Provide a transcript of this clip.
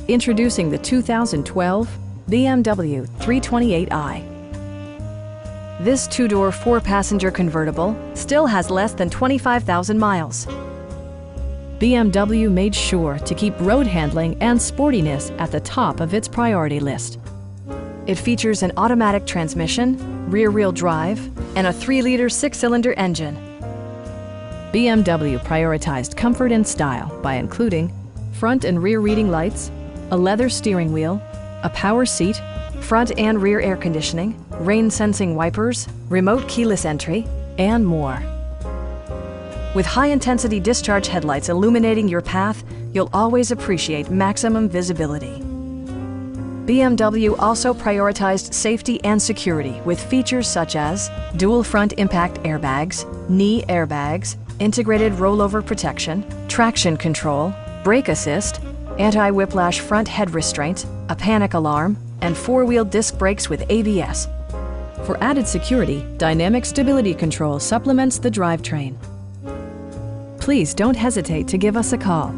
Introducing the 2012 BMW 328i. This two-door, four-passenger convertible still has less than 25,000 miles. BMW made sure to keep road handling and sportiness at the top of its priority list. It features an automatic transmission, rear-wheel drive, and a 3-liter six-cylinder engine. BMW prioritized comfort and style by including front and rear reading lights, a leather steering wheel, a power seat, front and rear air conditioning, rain-sensing wipers, remote keyless entry, and more. With high-intensity discharge headlights illuminating your path, you'll always appreciate maximum visibility. BMW also prioritized safety and security with features such as dual front impact airbags, knee airbags, integrated rollover protection, traction control, brake assist, anti-whiplash front head restraints, a panic alarm, and four-wheel disc brakes with ABS. For added security, Dynamic Stability Control supplements the drivetrain. Please don't hesitate to give us a call.